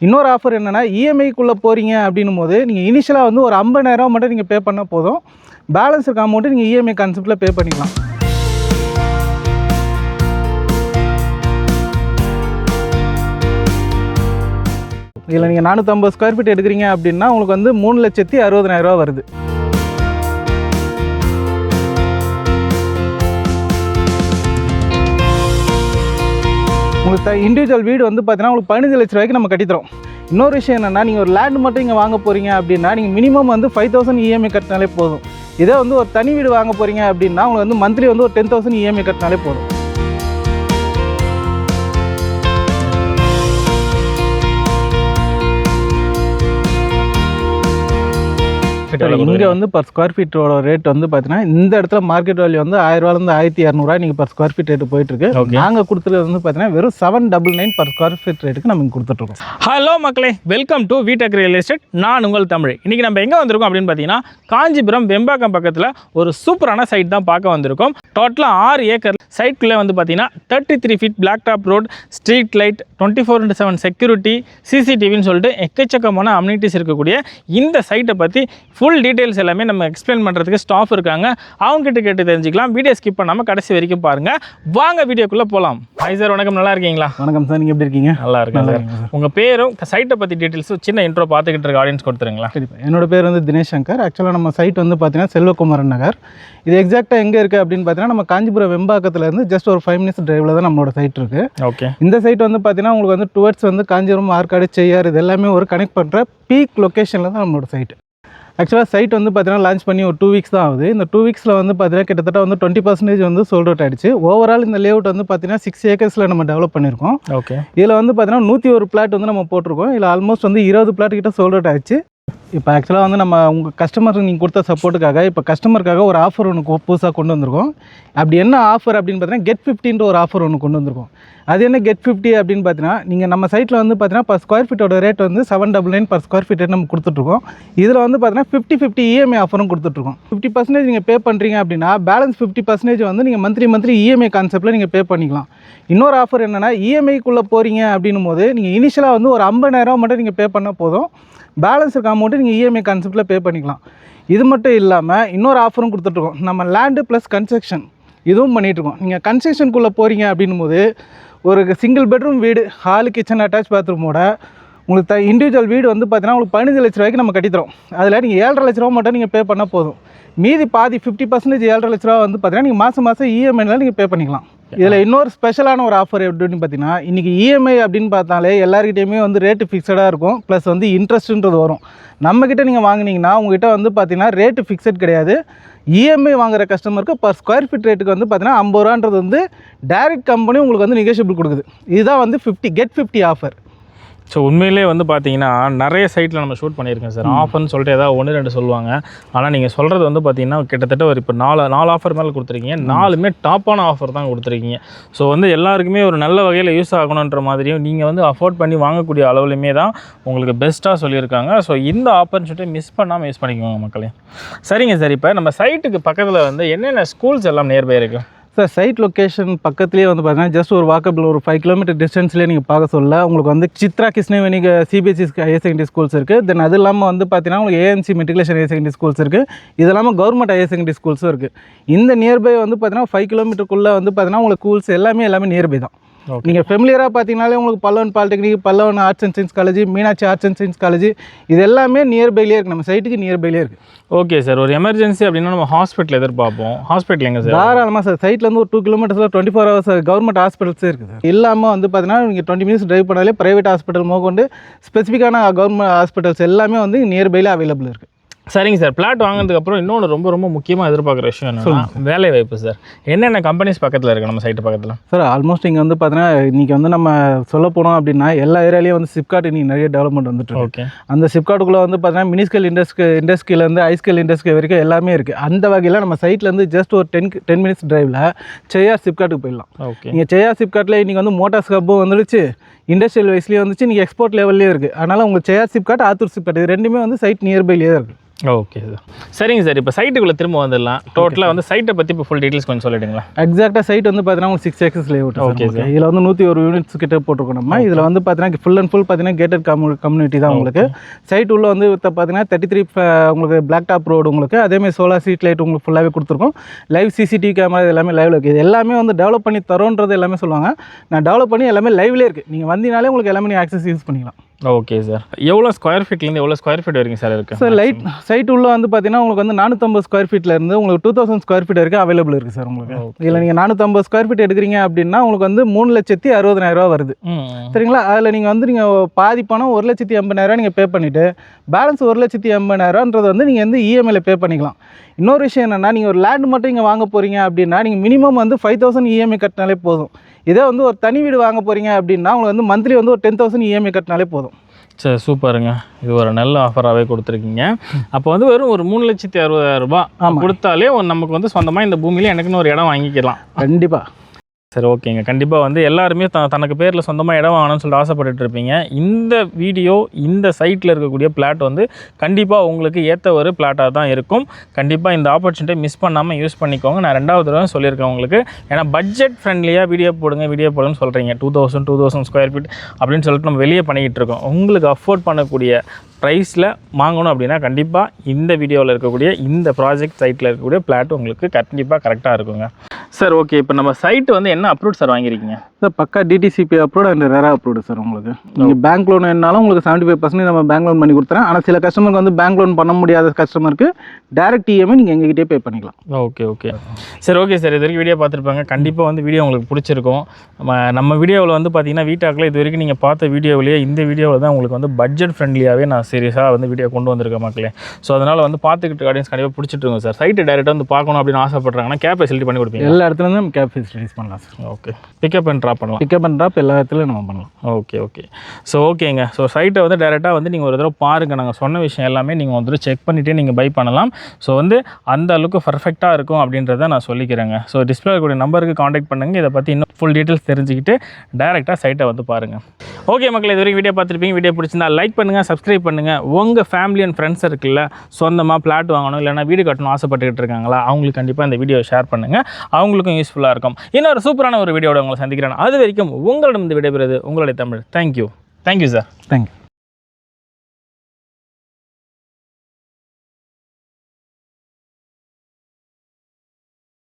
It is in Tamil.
இன்னொரு ஆஃபர் என்னென்னா இஎம்ஐக்குள்ளே போகிறீங்க அப்படின்னும் போது நீங்கள் இனிஷியலாக வந்து ஒரு 50,000 மட்டும் நீங்கள் பே பண்ணால் போதும். பேலன்ஸ் இருக்க அமௌண்ட்டு நீங்கள் இஎம்ஐ கான்செப்ட்டில் பே பண்ணிக்கலாம். இதில் நீங்கள் 450 ஸ்கொயர் ஃபீட் எடுக்கிறீங்க அப்படின்னா உங்களுக்கு வந்து 3,60,000 வருது. உங்களுக்கு இண்டிவிஜுவல் வீடு வந்து பார்த்தீங்கன்னா உங்களுக்கு 15 லட்ச ரூபாய்க்கு நம்ம கட்டித்தரோம். இன்னொரு விஷயம் என்னென்னா நீங்கள் ஒரு லேண்ட் மட்டும் இங்கே வாங்க போகிறீங்க அப்படின்னா நீங்கள் மினிமம் வந்து 5,000 இஎம்ஐ கட்டினாலே போதும். இதே வந்து ஒரு தனி வீடு வாங்க போகிறீங்க அப்படின்னா உங்களுக்கு வந்து மந்த்லி வந்து ஒரு 10,000 இஎம்ஐ கட்டினாலே போதும். இங்கே வந்து பர் ஸ்கொயர் ஃபீட்டோட ரேட் வந்து பார்த்தீங்கன்னா இந்த இடத்துல மார்க்கெட் வேல்யூ வந்து 1000 1200 நீங்கள் பர் ஸ்கொயர் ஃபீட் ரேட்டு போயிட்டுருக்கு. நாங்கள் கொடுத்துருது வந்து பார்த்தீங்கன்னா வெறும் 799 பர் ஸ்கொயர் ஃபீட் ரேட்டுக்கு நம்ம கொடுத்துட்ருக்கோம். ஹலோ மக்களே, வெல்கம் டு வீடெக் ரியல் எஸ்டேட். நான் உங்கள் தமிழ். இன்றைக்கி நம்ம எங்கே வந்திருக்கோம் அப்படின்னு பார்த்தீங்கன்னா காஞ்சிபுரம் வெம்பாக்கம் பக்கத்தில் ஒரு சூப்பரான சைட் தான் பார்க்க வந்திருக்கோம். டோட்டலாக 6 ஏக்கர் சைட்குள்ளே வந்து பார்த்தீங்கன்னா 33 feet block top road, street light, 24/7 security, சிசிடிவின்னு சொல்லிட்டு எக்கச்சக்கமான அம்யூனிட்டிஸ் இருக்கக்கூடிய இந்த சைட்டை பற்றி ஃபுல் டீட்டெயில்ஸ் எல்லாமே நம்ம எக்ஸ்பிளைன் பண்ணுறதுக்கு ஸ்டாஃப் இருக்காங்க. அவங்ககிட்ட கேட்டு தெரிஞ்சுக்கலாம். வீடியோ ஸ்கிப் பண்ணாமல் கடைசி வரைக்கும் பாருங்கள். வாங்க வீடியோக்குள்ளே போகலாம். ஹாய் சார், வணக்கம். நல்லா இருக்கீங்களா? வணக்கம் சார், நீங்கள் எப்படி இருக்கீங்க? நல்லா இருக்கேன் சார். உங்கள் பேரும் சைட்டை பற்றி டீட்டெயில்ஸும் சின்ன இன்ட்ரோ பார்த்துக்கிட்டு இருக்க ஆடியன்ஸ் கொடுத்துருங்களா? கண்டிப்பாக. என்னோட பேர் வந்து தினேஷ் சங்கர். ஆக்சுவலாக நம்ம சைட் வந்து பார்த்தீங்கன்னா செல்வகுமாரன் நகர். இது எக்ஸாக்டாக எங்கே இருக்குது அப்படின்னு பார்த்தீங்கன்னா நம்ம காஞ்சிபுரம் வெம்பாக்கத்துலேருந்து ஜஸ்ட் ஒரு 5 மினிட்ஸ் டிரைவில் தான் நம்மளோட சைட் இருக்குது. ஓகே. இந்த சைட் வந்து பார்த்தீங்கன்னா உங்களுக்கு வந்து டுவர்ட்ஸ் வந்து காஞ்சிபுரம், ஆற்காடு, செய்யார் இது எல்லாமே ஒரு கனெக்ட் பண்ணுற பீக் லொக்கேஷனில் தான் நம்மளோட சைட்டு. ஆக்சுவலாக சைட் வந்து பார்த்தீங்கன்னா லான்ச் பண்ணி ஒரு 2 வீக்ஸ் தான் ஆகுது. இந்த 2 வீக்ஸில் வந்து பார்த்தீங்கன்னா கிட்டத்தட்ட வந்து 20% வந்து சோல்ட் அவுட் ஆகிடுச்சு. ஓவரால் இந்த லேஅவுட் வந்து பார்த்தீங்கன்னா 6 ஏக்கர்ஸில் நம்ம டெவலப் பண்ணியிருக்கோம். ஓகே. இதில் வந்து பார்த்தீங்கன்னா 101 பிளாட் வந்து நம்ம போட்டிருக்கோம். இதில் ஆல்மோஸ்ட் வந்து 20 பிளாட் கிட்ட சோல்ட் அவுட் ஆகிடுச்சு. இப்போ ஆக்சுவலாக வந்து நம்ம உங்கள் கஸ்டமருக்கு நீங்கள் கொடுத்த சப்போர்ட்டுக்காக இப்போ கஸ்டமருக்காக ஒரு ஆஃபர் ஒன்று புதுசாக கொண்டு வந்திருக்கோம். அப்படி என்ன ஆஃபர் அப்படின்னு பார்த்தீங்கன்னா கெட் 50ன்ற ஒரு ஆஃபர் ஒன்று கொண்டு வந்திருக்கோம். அது என்ன கெட் 50 அப்படின்னு பார்த்தீங்கன்னா நீங்கள் நம்ம சைட்டில் வந்து பார்த்தீங்கன்னா பர் ஸ்கொயர் ஃபீட்டோட ரேட் வந்து 799 பர் ஸ்கொயர் ஃபீட் ரேட் நம்ம கொடுத்துட்ருக்கோம். இதில் வந்து பார்த்தீங்கன்னா 50/50 இஎம்ஐ ஆஃபரும் கொடுத்துட்ருக்கோம். 50% நீங்கள் பே பண்ணுறீங்க அப்படின்னா பேலன்ஸ் 50% வந்து நீங்கள் மந்த்லி இஎம்ஐ கான்செப்ட்டில் நீங்கள் பே பண்ணிக்கலாம். இன்னொரு ஆஃபர் என்னென்னா இஎம்ஐக்குள்ளே போகிறீங்க அப்படின்னும் போது நீங்கள் இனிஷியலாக வந்து ஒரு 50,000 மட்டும் நீங்கள் பே பண்ணால் போதும். பேலன்ஸ் இருக்க அமௌண்ட்டு நீங்கள் இஎம்ஐ கான்செப்ட்டில் பே பண்ணிக்கலாம். இது மட்டும் இல்லாமல் இன்னொரு ஆஃபரும் கொடுத்துட்ருக்கோம். நம்ம லேண்டு ப்ளஸ் கன்ஸ்ட்ரக்ஷன் இதுவும் பண்ணிகிட்ருக்கோம். நீங்கள் கன்ஸ்ட்ரக்ஷனுக்குள்ளே போகிறீங்க அப்படின்னும் போது ஒரு சிங்கிள் பெட்ரூம் வீடு, ஹாலு, கிச்சன், அட்டாச் பாத்ரூமோட உங்களுக்கு இண்டிவிஜுவல் வீடு வந்து பார்த்தீங்கன்னா உங்களுக்கு 15 லட்ச ரூபாய்க்கு நம்ம கட்டித்தரோம். அதில் நீங்கள் 7.5 லட்ச ரூபா மட்டும் நீங்கள் பே பண்ணால் போதும். மீதி பாதி 50% 7.5 லட்ச ரூபா வந்து பார்த்தீங்கன்னா நீங்கள் மாதம் இஎம்ஐனால நீங்கள் பே பண்ணிக்கலாம். இதில் இன்னொரு ஸ்பெஷலான ஒரு ஆஃபர் எப்படின்னு பார்த்தீங்கன்னா இன்றைக்கி இஎம்ஐ அப்படின்னு பார்த்தாலே எல்லாருக்கிட்டையுமே வந்து ரேட்டு ஃபிக்ஸடாக இருக்கும், ப்ளஸ் வந்து இன்ட்ரெஸ்ட்டுன்றது வரும். நம்மக்கிட்ட நீங்கள் வாங்கினீங்கன்னா உங்கள்கிட்ட வந்து பார்த்தீங்கன்னா ரேட்டு ஃபிக்ஸட் கிடையாது. இஎம்ஐ வாங்குகிற கஸ்டமருக்கு பர் ஸ்கொயர் ஃபீட் ரேட்டுக்கு வந்து பார்த்தீங்கன்னா 50 ரூபான்றது வந்து டைரக்ட் கம்பெனி உங்களுக்கு வந்து நெகோஷியபிள் கொடுக்குது. இதுதான் வந்து கெட் 50 ஆஃபர். ஸோ உண்மையிலே வந்து பார்த்தீங்கன்னா நிறைய சைட்டில் நம்ம ஷூட் பண்ணியிருக்கேன் சார். ஆஃபர்னு சொல்லிட்டு ஏதாவது 1-2 சொல்லுவாங்க. ஆனால் நீங்கள் சொல்கிறது வந்து பார்த்தீங்கன்னா கிட்டத்தட்ட ஒரு இப்போ 4 ஆஃபர் மேலே கொடுத்துருக்கீங்க. 4மே டாப்பான ஆஃபர் தான் கொடுத்துருக்கீங்க. ஸோ வந்து எல்லாருக்குமே ஒரு நல்ல வகையில் யூஸ் ஆகணுன்ற மாதிரியும் நீங்கள் வந்து அஃபோர்ட் பண்ணி வாங்கக்கூடிய அளவுலையுமே தான் உங்களுக்கு பெஸ்ட்டாக சொல்லியிருக்காங்க. ஸோ இந்த ஆப்பர்ச்சுனிட்டி மிஸ் பண்ணாமல் யூஸ் பண்ணிக்குவாங்க மக்களே. சரிங்க சார், இப்போ நம்ம சைட்டுக்கு பக்கத்தில் வந்து என்னென்ன ஸ்கூல்ஸ் எல்லாம் நியர்பை இருக்குது? சார் சைட் லொக்கேஷன் பக்கத்துலேயே வந்து பார்த்தீங்கன்னா ஜஸ்ட் ஒரு வாக்கபிள் ஒரு 5 கிலோமீட்டர் டிஸ்டன்ஸ்லேயே நீங்கள் பார்க்க சொல்ல உங்களுக்கு வந்து Chitra Krishnaveni CBSE higher secondary schools இருக்குது. தென் அது இல்லாமல் வந்து பார்த்தீங்கன்னா உங்களுக்கு AMC matriculation higher secondary schools இருக்குது. இது இல்லாமல் கவர்மெண்ட் ஹையர் செகண்டரி ஸ்கூல்ஸும் இருக்குது. இந்த நியர்பை வந்து பார்த்தீங்கன்னா 5 கிலோமீட்டருக்குள்ளே வந்து பார்த்தீங்கன்னா உங்களுக்கு ஸ்கூல்ஸ் எல்லாமே நியர்பை தான். நீங்கள் ஃபெமிலியராக பார்த்தீங்கனாலே உங்களுக்கு Pallavan polytechnic, Pallavan arts and science college, Meenakshi arts and science college இது எல்லாமே நியர்பைலேயே இருக்குது. நம்ம சைட்டுக்கு நியர்பைலேயே இருக்குது. ஓகே சார், ஒரு எமர்ஜென்சி அப்படின்னா நம்ம ஹாஸ்பிட்டல் எதிர்பார்ப்போம். ஹாஸ்பிட்டல் எங்கே சார்? தாராளமாக சார். சைட்லேருந்து ஒரு 2 கிலோமீட்டர்ஸில் 24 ஹவர்ஸ் கவர்மெண்ட் ஹாஸ்பிட்டல்ஸே இருக்குது. இல்லாமல் வந்து பார்த்தீங்கன்னா நீங்கள் 20 மினிட்ஸ் ட்ரைவ் பண்ணாலே ப்ரைவேட் ஹாஸ்பிட்டல் கொண்டு ஸ்பெசிஃபிக்கான கவர்மெண்ட் ஹாஸ்பிட்டல்ஸ் எல்லாமே வந்து நியர்பையில் அவைலபிள் இருக்குது. சரிங்க சார், பிளாட் வாங்கினதுக்கு அப்புறம் இன்னொன்று ரொம்ப முக்கியமாக எதிர்பார்க்குற விஷயம் என்னன்னா வேலை வாய்ப்பு சார். என்னென்ன கம்பெனிஸ் பக்கத்தில் இருக்குது நம்ம சைட்டு பக்கத்தில்? சார் ஆல்மோஸ்ட் இங்கே வந்து பார்த்தீங்கன்னா இன்றைக்கி வந்து நம்ம சொல்ல போனோம் அப்படின்னா எல்லா ஏரியாலையும் வந்து சிப்காட் இன்னைக்கு நிறைய டெவலப்மெண்ட் வந்துட்டு. ஓகே. அந்த சிப்காட்டுக்குள்ளே வந்து பார்த்தீங்கன்னா மினிஸ்கேல் இண்டஸ்ட்ரியிலேருந்து ஹைஸ்கேல் இண்டஸ்ட்ரி வரைக்கும் எல்லாமே இருக்குது. அந்த வகையில் நம்ம சைட்லேருந்து ஜஸ்ட் ஒரு 10 மினிட்ஸ் டிரைவில் செய்யார் சிப்காட்டுக்கு போயிடலாம். ஓகே. நீங்கள் செய்யார் சிப்காட்டில் இன்றைக்கி வந்து மோட்டார்ஸ் ஹப்பும் வந்துடுச்சு, இண்டஸ்ட்ரியல் வைஸ்லேயே வந்துச்சு, நீங்கள் எக்ஸ்போர்ட் லெவல்லே இருக்குது. அதனால் உங்களுக்கு செய்யார் சிப்காட், ஆத்தூர் சிப்காட் இது ரெண்டுமே வந்து சைட் நியர்பைலேயே இருக்குது. Okay sir. சரிங்க சார், இப்போ சைட்டுக்குள்ளே திரும்ப வந்துடலாம். டோட்டலாக வந்து சைட்டை பற்றி இப்போ ஃபுல் டீட்டெயில்ஸ் கொஞ்சம் சொல்லிடுங்களா? எக்ஸாக்டாக சைட் வந்து பார்த்தீங்கன்னா உங்களுக்கு 6 ஏக்கர்ஸ் லேஅவுட். Okay sir. இதில் வந்து 101 யூனிட்ஸ் கிட்ட போட்டிருக்கோம் நம்ம. இதில் வந்து பார்த்தீங்கன்னா ஃபுல் அண்ட் ஃபுல் பார்த்தீங்கன்னா கேட்டட் கம்யூனிட்டி தான் உங்களுக்கு. சைட் உள்ள வந்து பார்த்தீங்கன்னா 33 உங்களுக்கு பிளாக் டாப் ரோடு உங்களுக்கு. அதேமாதிரி சோலார் ஸ்ட்ரீட் லைட் உங்களுக்கு ஃபுல்லாகவே கொடுத்துருக்கோம். லைவ் சிசிடிவி கேமரா எல்லாமே லைவ்ல இருக்குது. இது எல்லாமே வந்து டெவலப் பண்ணி தரோன்றது எல்லாமே சொல்லுவாங்க. நான் டெவலப் பண்ணி எல்லாமே லைவ்லேயே இருக்குது. நீங்கள் வந்தீங்கனாலே உங்களுக்கு எல்லாமே நீங்கள் ஆக்சஸ் யூஸ் பண்ணிக்கலாம். Okay sir. எவ்வளோ ஸ்கொயர் ஃபீட்லேருந்து எவ்வளோ ஸ்கொயர் ஃபீட் வரைக்கும் சார் இருக்குது சார்? சைட் உள்ள வந்து பார்த்தீங்கன்னா உங்களுக்கு வந்து 450 ஸ்கொயர் ஃபீட்லேருந்து உங்களுக்கு 2000 ஸ்கொயர் ஃபீட் வரைக்கும் அவைலபிள் இருக்குது சார் உங்களுக்கு. இதில் நீங்கள் 450 ஸ்கொயர் ஃபீட் எடுக்கிறீங்க அப்படின்னா உங்களுக்கு வந்து 3,60,000 வருது. சரிங்களா? அதில் நீங்கள் வந்து நீங்கள் பாதி பணம் 1,80,000 நீங்கள் பே பண்ணிவிட்டு பேலன்ஸ் 1,80,000ன்றது வந்து நீங்கள் வந்து இஎம்ஐயில் பே பண்ணிக்கலாம். இன்னொரு விஷயம் என்னென்னா, நீங்கள் ஒரு லேண்ட் மட்டும் இங்கே வாங்க போகிறீங்க அப்படின்னா நீங்கள் மினிமம் வந்து 5,000 இஎம்ஐ கட்டினாலே போதும். இதே வந்து ஒரு தனி வீடு வாங்க போகிறீங்க அப்படின்னா உங்களுக்கு வந்து மந்த்லி வந்து ஒரு 10,000 இஎம்ஐ கட்டினாலே போதும். சரி, சூப்பருங்க. இது ஒரு நல்ல ஆஃபராகவே கொடுத்துருக்கீங்க. அப்போ வந்து வெறும் ஒரு 3,60,000 கொடுத்தாலே நமக்கு வந்து சொந்தமாக இந்த பூமியில் எனக்குன்னு ஒரு இடம் வாங்கிக்கலாம். கண்டிப்பாக. சரி, ஓகேங்க. கண்டிப்பாக வந்து எல்லாருமே தனக்கு பேரில் சொந்தமாக இடம் வாங்கணும்னு சொல்லிட்டு ஆசைப்பட்டுட்டு இருப்பீங்க. இந்த வீடியோ இந்த சைட்டில் இருக்கக்கூடிய பிளாட் வந்து கண்டிப்பாக உங்களுக்கு ஏற்ற ஒரு பிளாட்டாக தான் இருக்கும். கண்டிப்பாக இந்த ஆப்பர்ச்சுனிட்டியை மிஸ் பண்ணாமல் யூஸ் பண்ணிக்கோங்க. நான் 2வது தடவை சொல்லியிருக்கேன் உங்களுக்கு. ஏன்னா பட்ஜெட் ஃப்ரெண்ட்லியாக வீடியோ போடுங்கன்னு சொல்கிறீங்க. 2,000 ஸ்கொயர் ஃபீட் அப்படின்னு சொல்லிட்டு நம்ம வெளியே பண்ணிக்கிட்டு இருக்கோம். உங்களுக்கு அஃபோர்ட் பண்ணக்கூடிய ப்ரைஸில் வாங்கணும் அப்படின்னா கண்டிப்பாக இந்த வீடியோவில் இருக்கக்கூடிய இந்த ப்ராஜெக்ட் சைட்டில் இருக்கக்கூடிய பிளாட் உங்களுக்கு கண்டிப்பாக கரெக்டாக இருக்குங்க. Sir, okay. இப்போ நம்ம சைட்டு வந்து என்ன அப்ரூவ் சார் வாங்கியிருக்கீங்க? சார் பக்கா DTCP approve and RERA approved sir உங்களுக்கு. நீங்கள் பேங்க் லோன் என்னாலும் உங்களுக்கு 75% நம்ம பேங்க் லோன் பண்ணி கொடுத்துறேன். ஆனால் சில கஸ்டமருக்கு வந்து பேங்க் லோன் பண்ண முடியாத கஸ்டமருக்கு டேரக்ட் இஎம்ஐ நீங்கள் எங்ககிட்டே பே பண்ணிக்கலாம். ஓகே. சரி, ஓகே சார். இது வரைக்கும் வீடியோ பார்த்துருப்பாங்க. கண்டிப்பாக வந்து வீடியோ உங்களுக்கு பிடிச்சிருக்கும். நம்ம வீடியோவில் வந்து பார்த்தீங்கன்னா வீட்டாக்கில் இது வரைக்கும் நீங்கள் பார்த்த வீடியோவிலேயே இந்த வீடியோவில் தான் உங்களுக்கு வந்து பட்ஜெட் ஃப்ரெண்ட்லியாகவே நான் சீரியஸாக வந்து வீடியோ கொண்டு வந்திருக்கேன் மக்களே. ஸோ அதனால் வந்து பார்த்துக்கிட்டு ஆடியன்ஸ் கண்டிப்பாக பிடிச்சிட்டு இருக்கும் சார். சைட்டு டேரெக்டாக வந்து பார்க்கணும் அப்படின்னு ஆசைப்படுறாங்கன்னா கேப் ஃபெசிலிட்டி பண்ணி கொடுப்பீங்க? எல்லா இடத்துலேருந்து நம்ம கேப் ஃபெசிலிட்டிஸ் பண்ணலாம் sir. Okay. Pickup and drop பண்ணலாம். பிக்கப் அண்ட் ட்ராப் எல்லா இடத்துலையும் நம்ம பண்ணலாம். ஓகே. ஸோ ஓகேங்க. ஸோ சைட்டை வந்து டேரெக்டாக வந்து நீங்கள் ஒரு தடவை பாருங்கள். நாங்கள் சொன்ன விஷயம் எல்லாமே நீங்கள் வந்து செக் பண்ணிவிட்டு நீங்கள் பை பண்ணலாம். ஸோ வந்து அந்த அளவுக்கு பர்ஃபெக்டாக இருக்கும் அப்படின்றத நான் சொல்லிக்கிறேங்க. ஸோ டிஸ்பிளே கூடிய நம்பருக்கு காண்டாக்ட் பண்ணுங்கள். இதை பற்றி இன்னும் ஃபுல் டீட்டெயில்ஸ் தெரிஞ்சுக்கிட்டு டேரெக்டாக சைட்டை வந்து பாருங்கள். ஓகே மக்களே, இது வரைக்கும் வீடியோ பார்த்துருப்பீங்க. வீடியோ பிடிச்சிருந்தா லைக் பண்ணுங்கள், சப்ஸ்கிரைப் பண்ணுங்கள். உங்கள் ஃபேமிலி அண்ட் ஃப்ரெண்ட்ஸ் இருக்குல்ல, சொந்தமாக பிளாட் வாங்கணும் இல்லைனா வீடு கட்டணும் ஆசைப்பட்டுக்கிட்டு இருக்காங்களா, அவங்களுக்கு கண்டிப்பாக இந்த வீடியோ ஷேர் பண்ணுங்கள். அவங்களுக்கும் யூஸ்ஃபுல்லாக இருக்கும். இன்னொரு சூப்பரான ஒரு வீடியோட உங்களை சந்திக்கிறேன். அது வரைக்கும் உங்களிடம் இந்த விடைபெறுவது உங்களுடைய தமிழ். Thank you sir. தேங்க்யூ.